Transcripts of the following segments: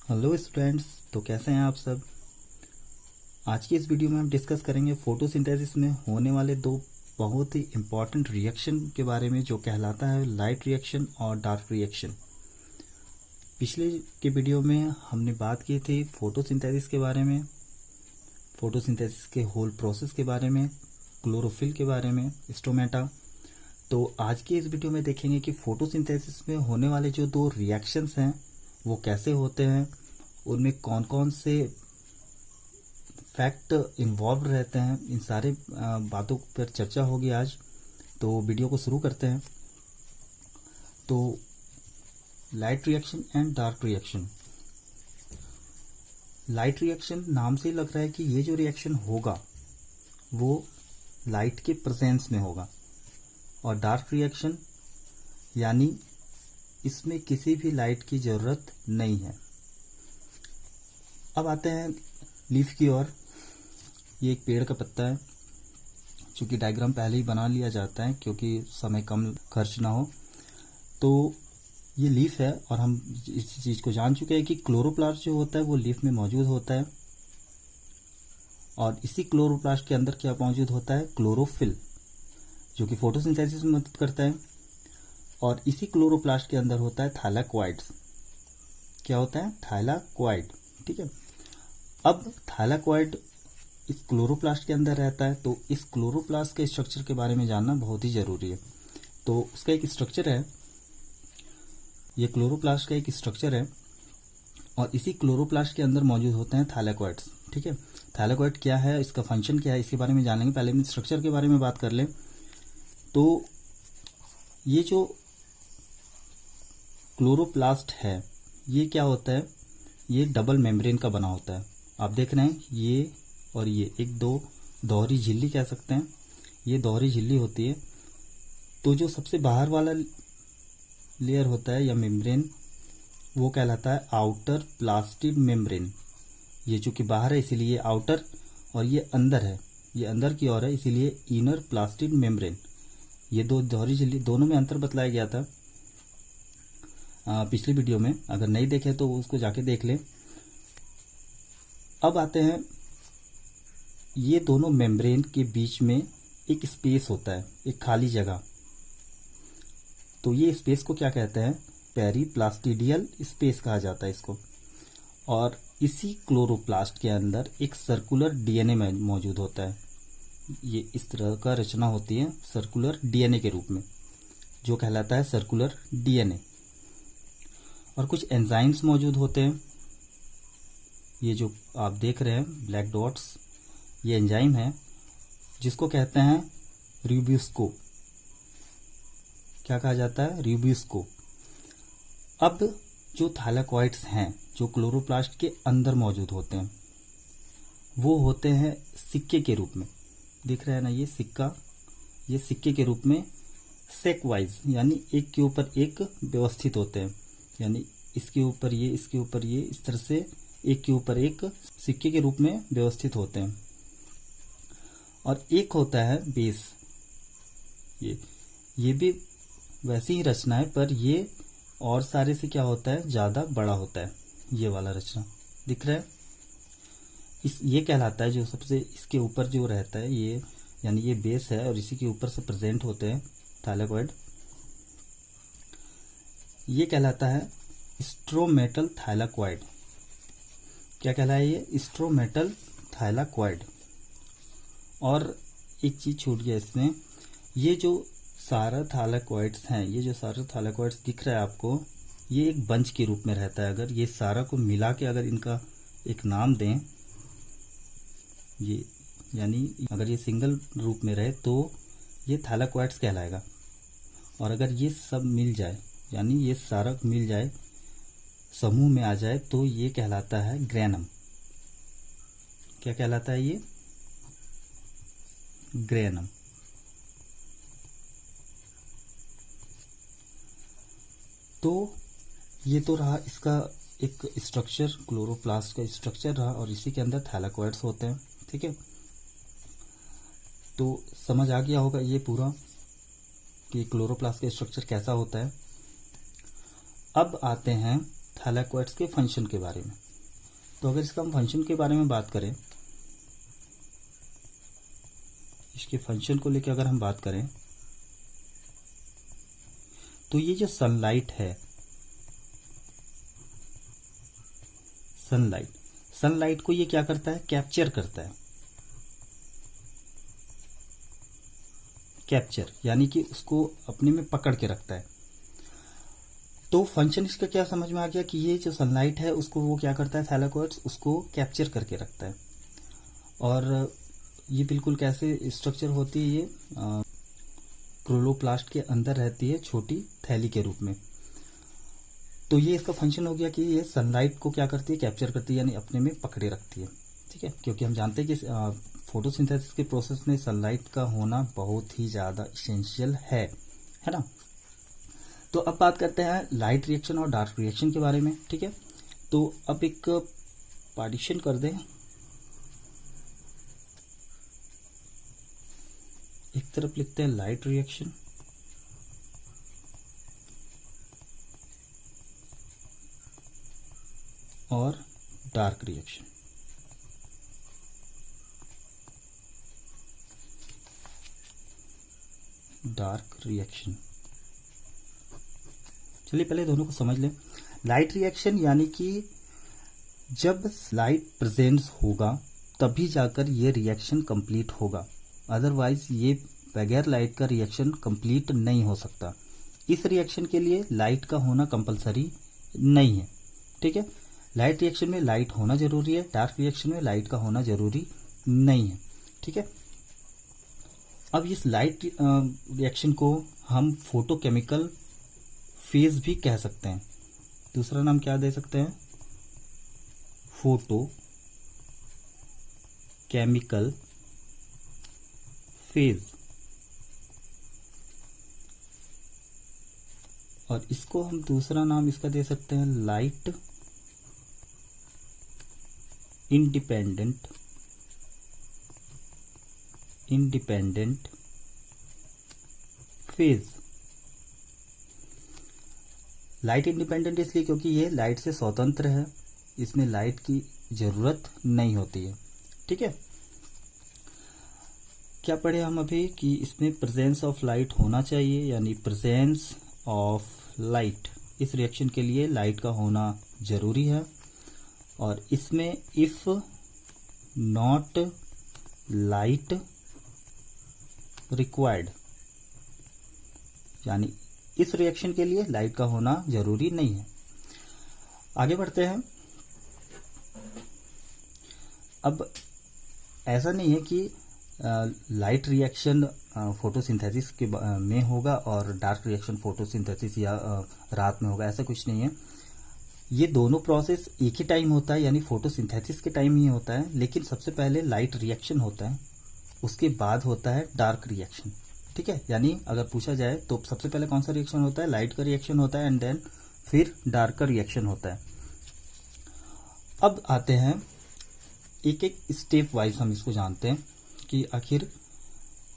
Hello students. तो कैसे हैं आप सब। आज की इस वीडियो में हम डिस्कस करेंगे फोटोसिंथेसिस में होने वाले दो बहुत ही इम्पॉर्टेंट रिएक्शन के बारे में, जो कहलाता है लाइट रिएक्शन और डार्क रिएक्शन। पिछले के वीडियो में हमने बात की थी फोटोसिंथेसिस के बारे में, फोटोसिंथेसिस के होल प्रोसेस के बारे में, क्लोरोफिल के बारे में, स्टोमेटा। तो आज की इस वीडियो में देखेंगे कि फोटोसिंथेसिस में होने वाले जो दो रिएक्शंस हैं वो कैसे होते हैं, उनमें कौन कौन से फैक्ट इन्वॉल्व रहते हैं। इन सारे बातों पर चर्चा होगी आज। तो वीडियो को शुरू करते हैं। तो light reaction and dark reaction. Light reaction नाम से ही लग रहा है कि ये जो रिएक्शन होगा वो लाइट के प्रेजेंस में होगा, और डार्क रिएक्शन यानी इसमें किसी भी लाइट की जरूरत नहीं है। अब आते हैं लीफ की ओर। ये एक पेड़ का पत्ता है, चूंकि डायग्राम पहले ही बना लिया जाता है क्योंकि समय कम खर्च ना हो। तो ये लीफ है और हम इस चीज को जान चुके हैं कि क्लोरोप्लास्ट जो होता है वो लीफ में मौजूद होता है, और इसी क्लोरोप्लास्ट के अंदर क्या मौजूद होता है, क्लोरोफिल, जो कि फोटोसिंथेसिस में मदद करता है। और इसी क्लोरोप्लास्ट के अंदर होता है थाइलाकोइड्स। क्या होता है, थाइलाकोइड। ठीक है। अब थाइलाकोइड इस क्लोरोप्लास्ट के अंदर रहता है, तो इस क्लोरोप्लास्ट के स्ट्रक्चर के बारे में जानना बहुत ही जरूरी है। तो उसका एक स्ट्रक्चर है, ये क्लोरोप्लास्ट का एक स्ट्रक्चर है, और इसी क्लोरोप्लास्ट के अंदर मौजूद होते हैं थाइलाकोइड्स। ठीक है। थाइलाकोइड क्या है, इसका फंक्शन क्या है, इसके बारे में जान लेंगे। पहले हम स्ट्रक्चर के बारे में बात कर लें। तो ये जो क्लोरोप्लास्ट है ये क्या होता है, ये डबल मेम्ब्रेन का बना होता है। आप देख रहे हैं ये और ये एक दो दोहरी झिल्ली कह सकते हैं, ये दोहरी झिल्ली होती है। तो जो सबसे बाहर वाला लेयर होता है या मेम्ब्रेन वो कहलाता है आउटर प्लास्टिड मेम्ब्रेन। ये चूंकि बाहर है इसीलिए ये आउटर, और ये अंदर है, ये अंदर की ओर है इसीलिए इनर प्लास्टिड मेम्ब्रेन। ये दो दोहरी झिल्ली, दोनों में अंतर बतलाया गया था पिछली वीडियो में। अगर नहीं देखे तो उसको जाके देख लें। अब आते हैं, ये दोनों मेम्ब्रेन के बीच में एक स्पेस होता है, एक खाली जगह। तो ये स्पेस को क्या कहते हैं, पेरीप्लास्टिडियल स्पेस कहा जाता है इसको। और इसी क्लोरोप्लास्ट के अंदर एक सर्कुलर डीएनए मौजूद होता है। ये इस तरह का रचना होती है सर्कुलर डीएनए के रूप में, जो कहलाता है सर्कुलर डीएनए। और कुछ एंजाइम्स मौजूद होते हैं। ये जो आप देख रहे हैं ब्लैक डॉट्स, ये एंजाइम है जिसको कहते हैं रिब्यूस्को। क्या कहा जाता है, रिब्यूस्को। अब जो थाइलाकोइड्स हैं जो क्लोरोप्लास्ट के अंदर मौजूद होते हैं वो होते हैं सिक्के के रूप में। दिख रहा है ना ये सिक्का, ये सिक्के के रूप में सेक वाइज यानी एक के ऊपर एक व्यवस्थित होते हैं। यानी इसके ऊपर ये, इसके ऊपर ये, इस तरह से एक के ऊपर एक सिक्के के रूप में व्यवस्थित होते हैं। और एक होता है बेस। ये भी वैसी ही रचना है, पर ये और सारे से क्या होता है, ज्यादा बड़ा होता है। ये वाला रचना दिख रहा है, ये कहलाता है, जो सबसे इसके ऊपर जो रहता है ये, यानी ये बेस है और इसी के ऊपर से प्रेजेंट होते हैं थाइलाकोइड। ये कहलाता है स्ट्रोमेटल थाइलाकोइड। क्या कहलाता है ये, स्ट्रोमेटल थाइलाकोइड। और एक चीज छूट गया इसमें, ये जो सारा थाइलाकोइड्स हैं, ये जो सारे थाइलाकोइड्स दिख रहा है आपको, ये एक बंच के रूप में रहता है। अगर ये सारा को मिला के अगर इनका एक नाम दें, ये यानी अगर ये सिंगल रूप में रहे तो ये थाइलाकोइड्स कहलाएगा। और अगर ये सब मिल जाए, यानी ये सारा मिल जाए, समूह में आ जाए, तो ये कहलाता है ग्रेनम। क्या कहलाता है ये, ग्रेनम। तो ये तो रहा इसका एक स्ट्रक्चर, क्लोरोप्लास्ट का स्ट्रक्चर रहा, और इसी के अंदर थाइलाकोइड्स होते हैं। ठीक है। तो समझ आ गया होगा ये पूरा कि क्लोरोप्लास्ट का स्ट्रक्चर कैसा होता है। अब आते हैं थैलेकोइड्स के फंक्शन के बारे में। तो अगर इसका हम फंक्शन के बारे में बात करें, इसके फंक्शन को लेकर अगर हम बात करें, तो ये जो सनलाइट है, सनलाइट को ये क्या करता है, कैप्चर करता है। कैप्चर यानी कि उसको अपने में पकड़ के रखता है। तो फंक्शन इसका क्या समझ में आ गया कि ये जो सनलाइट है उसको वो क्या करता है, थैलेकोइड्स उसको कैप्चर करके रखता है। और ये बिल्कुल कैसे स्ट्रक्चर होती है, ये क्लोरोप्लास्ट के अंदर रहती है छोटी थैली के रूप में। तो ये इसका फंक्शन हो गया कि ये सनलाइट को क्या करती है, कैप्चर करती है, यानी अपने में पकड़े रखती है। ठीक है, क्योंकि हम जानते हैं कि फोटोसिंथेसिस के प्रोसेस में सनलाइट का होना बहुत ही ज़्यादा इसेंशियल है ना। तो अब बात करते हैं लाइट रिएक्शन और डार्क रिएक्शन के बारे में। ठीक है, तो अब एक पार्टीशन कर दें, एक तरफ लिखते हैं लाइट रिएक्शन और डार्क रिएक्शन। डार्क रिएक्शन, चलिए पहले दोनों को समझ लें। लाइट रिएक्शन यानी कि जब लाइट प्रेजेंस होगा तभी जाकर ये रिएक्शन कंप्लीट होगा, अदरवाइज ये बगैर लाइट का रिएक्शन कंप्लीट नहीं हो सकता। इस रिएक्शन के लिए लाइट का होना कंपलसरी नहीं है। ठीक है, लाइट रिएक्शन में लाइट होना जरूरी है, डार्क रिएक्शन में लाइट का होना जरूरी नहीं है। ठीक है, अब इस लाइट रिएक्शन को हम फोटोकेमिकल फेज भी कह सकते हैं। दूसरा नाम क्या दे सकते हैं, फोटो केमिकल फेज। और इसको हम दूसरा नाम इसका दे सकते हैं light independent phase. Light independent इसलिए क्योंकि ये लाइट से स्वतंत्र है, इसमें लाइट की जरूरत नहीं होती है। ठीक है, क्या पढ़े हम अभी कि इसमें प्रेजेंस ऑफ लाइट होना चाहिए, यानी प्रेजेंस ऑफ लाइट इस रिएक्शन के लिए लाइट का होना जरूरी है। और इसमें इफ नॉट लाइट रिक्वायर्ड, यानी इस रिएक्शन के लिए लाइट का होना जरूरी नहीं है। आगे बढ़ते हैं। अब ऐसा नहीं है कि लाइट रिएक्शन फोटोसिंथेसिस के में होगा और डार्क रिएक्शन फोटोसिंथेसिस या रात में होगा, ऐसा कुछ नहीं है। ये दोनों प्रोसेस एक ही टाइम होता है, यानी फोटोसिंथेसिस के टाइम ही होता है, लेकिन सबसे पहले लाइट रिएक्शन होता है, उसके बाद होता है डार्क रिएक्शन। ठीक है, यानी अगर पूछा जाए तो सबसे पहले कौन सा रिएक्शन होता है, लाइट का रिएक्शन होता है, एंड देन फिर डार्क का रिएक्शन होता है। अब आते हैं एक एक स्टेप वाइज, हम इसको जानते हैं कि आखिर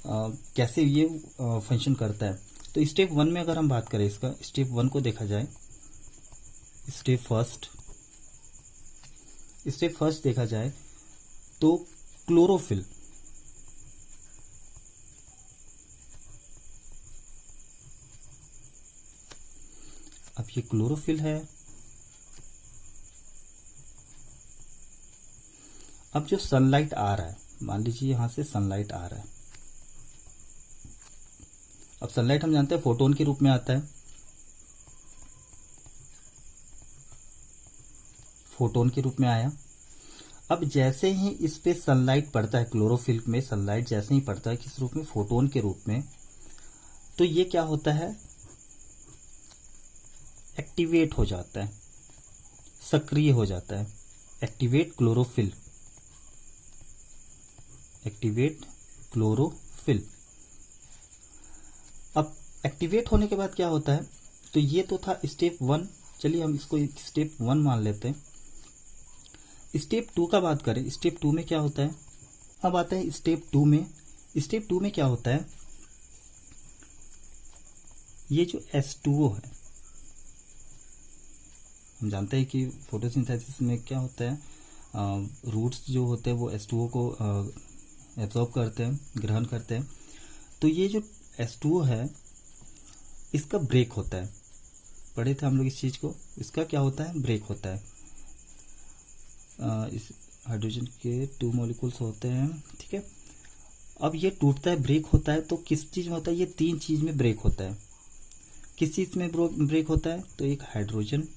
कैसे ये फंक्शन करता है। तो स्टेप 1 में अगर हम बात करें, इसका स्टेप 1 को देखा जाए, स्टेप फर्स्ट देखा जाए तो क्लोरोफिल, अब ये क्लोरोफिल है। अब जो सनलाइट आ रहा है, मान लीजिए यहां से सनलाइट आ रहा है। अब सनलाइट हम जानते हैं फोटोन के रूप में आता है, फोटोन के रूप में आया। अब जैसे ही इस पे सनलाइट पड़ता है, क्लोरोफिल में सनलाइट जैसे ही पड़ता है, किस रूप में, फोटोन के रूप में, तो ये क्या होता है, एक्टिवेट हो जाता है, सक्रिय हो जाता है। Activate chlorophyll, activate chlorophyll. अब एक्टिवेट होने के बाद क्या होता है, तो ये तो था स्टेप 1, चलिए हम इसको स्टेप 1 मान लेते हैं। स्टेप 2 का बात करें, स्टेप 2 में क्या होता है। अब आते हैं स्टेप 2 में। स्टेप 2 में क्या होता है, ये जो H2O है, हम जानते हैं कि फोटोसिंथेसिस में क्या होता है, रूट्स जो होते हैं वो H2O को एब्जॉर्ब करते हैं, ग्रहण करते हैं। तो ये जो H2O है इसका ब्रेक होता है, पढ़े थे हम लोग इस चीज़ को, इसका क्या होता है, ब्रेक होता है। इस हाइड्रोजन के 2 मॉलिक्यूल्स होते हैं, ठीक है। अब ये टूटता है, ब्रेक होता है, तो किस चीज़ में होता है, ये 3 चीज़ में ब्रेक होता है। किस चीज़ में ब्रेक होता है, तो एक हाइड्रोजन,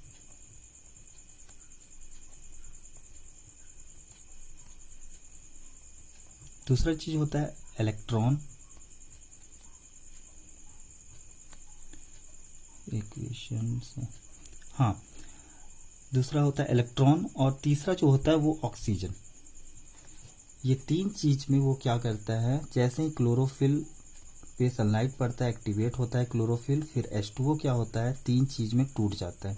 दूसरा चीज़ होता है इलेक्ट्रॉन, इक्वेशंस, हाँ, दूसरा होता है इलेक्ट्रॉन, और तीसरा जो होता है वो ऑक्सीजन। ये 3 चीज में वो क्या करता है, जैसे ही क्लोरोफिल पे सनलाइट पड़ता है एक्टिवेट होता है क्लोरोफिल, फिर H2O क्या होता है, 3 चीज में टूट जाता है।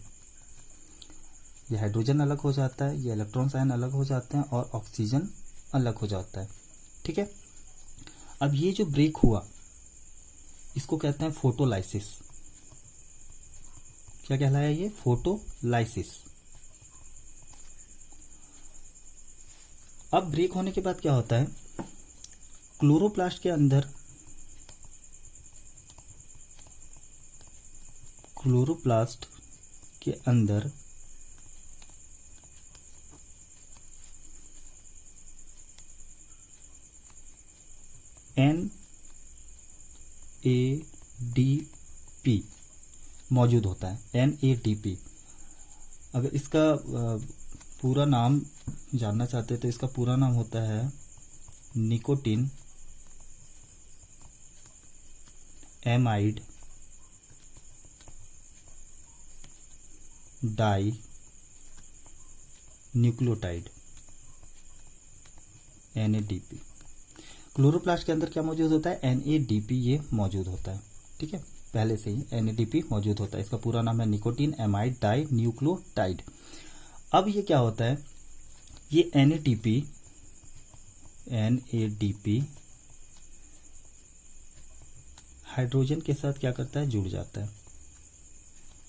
ये हाइड्रोजन अलग हो जाता है, ये इलेक्ट्रॉन आयन अलग हो जाते हैं, और ऑक्सीजन अलग हो जाता है, ठीक है। अब ये जो ब्रेक हुआ इसको कहते हैं फोटोलाइसिस। क्या कहलाया ये, फोटोलाइसिस। अब ब्रेक होने के बाद क्या होता है, क्लोरोप्लास्ट के अंदर NADP मौजूद होता है, NADP। अगर इसका पूरा नाम जानना चाहते हैं तो इसका पूरा नाम होता है nicotinamide dinucleotide, NADP। Chloroplast के अंदर क्या मौजूद होता है, NADP ये मौजूद होता है, ठीक है, पहले से ही NADP मौजूद होता है। इसका पूरा नाम है निकोटीन एमाइड डाई न्यूक्लियोटाइड। अब ये क्या होता है, ये NADP हाइड्रोजन के साथ क्या करता है, जुड़ जाता है,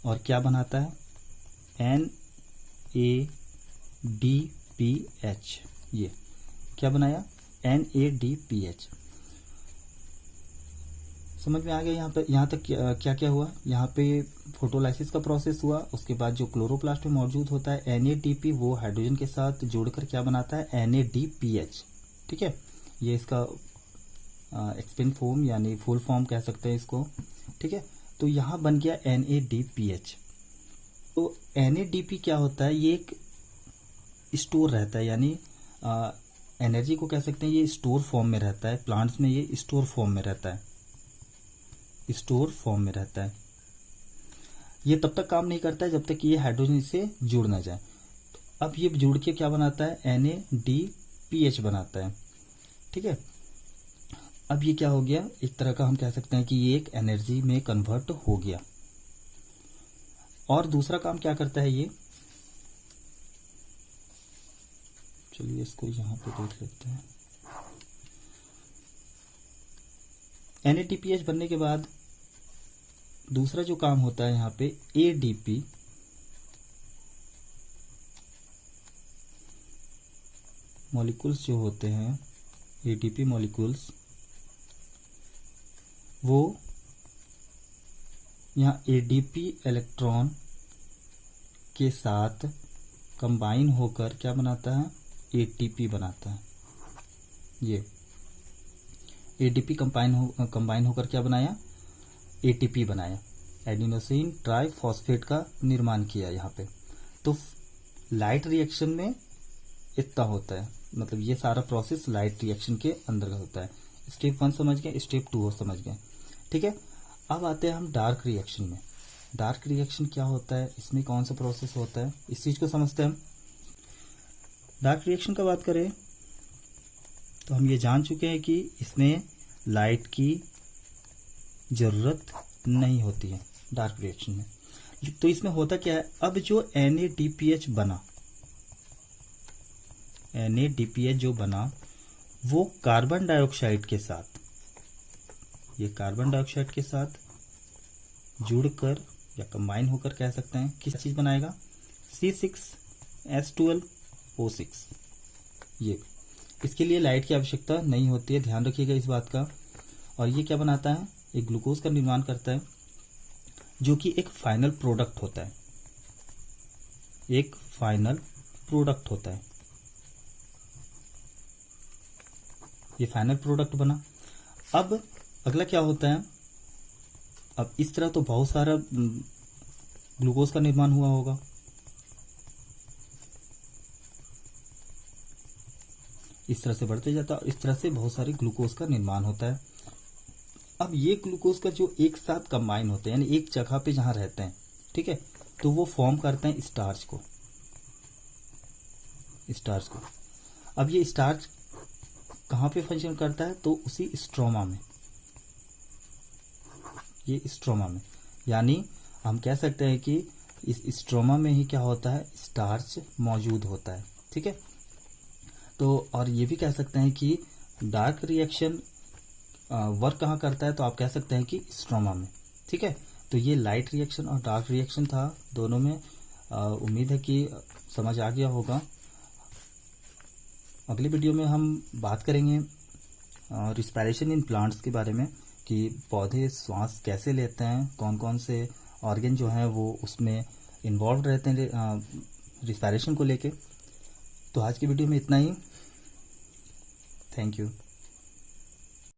और क्या बनाता है, NADPH। ये क्या बनाया, NADPH। समझ में आ गया यहाँ पे, यहाँ तक क्या क्या हुआ, यहाँ पे फोटोलाइसिस का प्रोसेस हुआ। उसके बाद जो क्लोरोप्लास्ट में मौजूद होता है NADP, वो हाइड्रोजन के साथ जोड़कर क्या बनाता है, NADPH, ठीक है। ये इसका एक्सपेंड फॉर्म यानी फुल फॉर्म कह सकते हैं इसको, ठीक है। तो यहाँ बन गया NADPH। तो NADP क्या होता है, ये एक स्टोर रहता है, यानी एनर्जी को कह सकते हैं ये स्टोर फॉर्म में रहता है। प्लांट्स में ये स्टोर फॉर्म में रहता है, स्टोर फॉर्म में रहता है। ये तब तक काम नहीं करता है जब तक कि ये हाइड्रोजन से जुड़ ना जाए। तो अब ये जुड़ के क्या बनाता है, NADPH बनाता है, ठीक है। अब ये क्या हो गया, एक तरह का हम कह सकते हैं कि ये एक एनर्जी में कन्वर्ट हो गया। और दूसरा काम क्या करता है ये, चलिए इसको यहां पे देख लेते हैं। NADPH बनने के बाद दूसरा जो काम होता है यहाँ पे ADP, मॉलिक्यूल्स जो होते हैं ADP मॉलिक्यूल्स, वो यहाँ ADP इलेक्ट्रॉन के साथ कंबाइन होकर क्या बनाता है, ATP बनाता है। ये ADP कंबाइन होकर क्या बनाया, ATP बनाया, एडिनोसिन ट्राइफॉस्फेट का निर्माण किया यहाँ पे। तो लाइट रिएक्शन में इतना होता है, मतलब ये सारा प्रोसेस लाइट रिएक्शन के अंदर होता है। स्टेप 1 समझ गए, स्टेप 2 समझ गए, ठीक है। अब आते हैं हम डार्क रिएक्शन में। डार्क रिएक्शन क्या होता है, इसमें कौन सा प्रोसेस होता है, इस चीज को समझते हैं हम। डार्क रिएक्शन का बात करें तो हम ये जान चुके हैं कि इसमें लाइट की जरूरत नहीं होती है डार्क रिएक्शन में। तो इसमें होता क्या है, अब जो NADPH बना, NADPH जो बना वो कार्बन डाइऑक्साइड के साथ, ये कार्बन डाइऑक्साइड के साथ जुड़कर या कंबाइन होकर कह सकते हैं किस चीज बनाएगा, C6H12O6। ये इसके लिए लाइट की आवश्यकता नहीं होती है, ध्यान रखिएगा इस बात का। और ये क्या बनाता है, एक ग्लूकोज का निर्माण करता है, जो कि एक फाइनल प्रोडक्ट होता है, एक फाइनल प्रोडक्ट होता है। ये फाइनल प्रोडक्ट बना। अब अगला क्या होता है, अब इस तरह तो बहुत सारा ग्लूकोज का निर्माण हुआ होगा, इस तरह से बढ़ते जाता है, इस तरह से बहुत सारे ग्लूकोज का निर्माण होता है। अब ये ग्लूकोज का जो एक साथ कंबाइन होते हैं, यानी एक जगह पे जहां रहते हैं, ठीक है, तो वो फॉर्म करते हैं स्टार्च को, स्टार्च को। अब ये स्टार्च कहाँ पे फंक्शन करता है, तो उसी स्ट्रोमा में, ये स्ट्रोमा में, यानी हम कह सकते हैं कि इस स्ट्रोमा में ही क्या होता है, स्टार्च मौजूद होता है, ठीक है। तो और ये भी कह सकते हैं कि डार्क रिएक्शन वर्क कहाँ करता है, तो आप कह सकते हैं कि स्ट्रोमा में, ठीक है। तो ये लाइट रिएक्शन और डार्क रिएक्शन था दोनों में। उम्मीद है कि समझ आ गया होगा। अगले वीडियो में हम बात करेंगे रिस्पायरेशन इन प्लांट्स के बारे में, कि पौधे श्वास कैसे लेते हैं, कौन कौन से ऑर्गन जो हैं वो उसमें इन्वॉल्व रहते हैं रिस्पायरेशन को लेके। तो आज की वीडियो में इतना ही। Thank you.